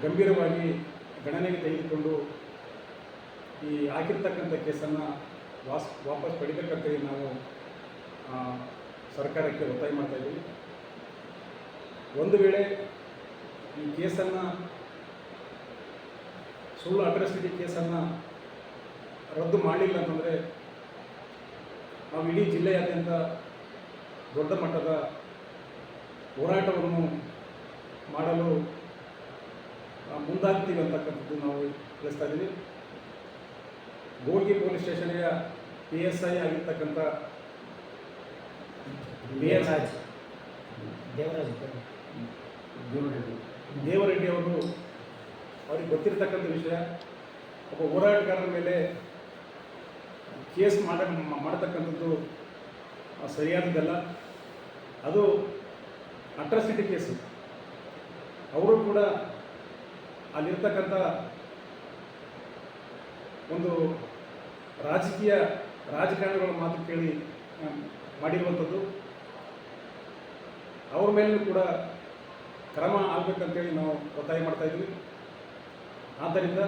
ಗಂಭೀರವಾಗಿ ಗಣನೆಗೆ ತೆಗೆದುಕೊಂಡು ಈ ಆಗಿರ್ತಕ್ಕಂಥ ಕೇಸನ್ನು ವಾಪಸ್ ಪಡಿಬೇಕಂತೇಳಿ ನಾವು ಸರ್ಕಾರಕ್ಕೆ ಒತ್ತಾಯ ಮಾಡ್ತಾಯಿದ್ದೀವಿ. ಒಂದು ವೇಳೆ ಈ ಕೇಸನ್ನು ಸುಳ್ಳು ಅಟ್ರಾಸಿಟಿ ಕೇಸನ್ನು ರದ್ದು ಮಾಡಲಿಲ್ಲ ಅಂತಂದರೆ ನಾವು ಇಡೀ ಜಿಲ್ಲೆಯಾದ್ಯಂತ ದೊಡ್ಡ ಮಟ್ಟದ ಹೋರಾಟವನ್ನು ಮಾಡಲು ಮುಂದಾಗ್ತೀವಿ ಅಂತಕ್ಕಂಥದ್ದು ನಾವು ತಿಳಿಸ್ತಾ ಇದ್ದೀವಿ. ಗೋಲ್ಗಿ ಪೊಲೀಸ್ ಸ್ಟೇಷನ್ಗೆ PSI ಆಗಿರ್ತಕ್ಕಂಥ ದೇವರೆಡ್ಡಿ ಅವರು ಅವ್ರಿಗೆ ಗೊತ್ತಿರತಕ್ಕಂಥ ವಿಷಯ, ಒಬ್ಬ ಹೋರಾಟಗಾರರ ಮೇಲೆ ಕೇಸ್ ಮಾಡತಕ್ಕಂಥದ್ದು ಸರಿಯಾದದ್ದಲ್ಲ. ಅದು ಅಟ್ರಾಸಿಟಿ ಕೇಸು. ಅವರು ಕೂಡ ಅಲ್ಲಿರ್ತಕ್ಕಂಥ ಒಂದು ರಾಜಕಾರಣಿಗಳ ಮಾತು ಕೇಳಿ ಮಾಡಿರುವಂಥದ್ದು. ಅವ್ರ ಮೇಲೂ ಕೂಡ ಕ್ರಮ ಆಗಬೇಕಂತೇಳಿ ನಾವು ಒತ್ತಾಯ ಮಾಡ್ತಾಯಿದ್ವಿ. ಆದ್ದರಿಂದ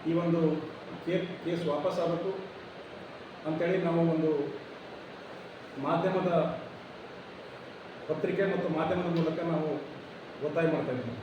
ಈ ಒಂದು ಕೇಸ್ ವಾಪಸ್ ಆಗಬೇಕು ಅಂಥೇಳಿ ನಾವು ಒಂದು ಮಾಧ್ಯಮದ ಪತ್ರಿಕೆ ಮತ್ತು ಮಾಧ್ಯಮದ ಮೂಲಕ ನಾವು ಒತ್ತಾಯ ಮಾಡ್ತಾಯಿದ್ವಿ.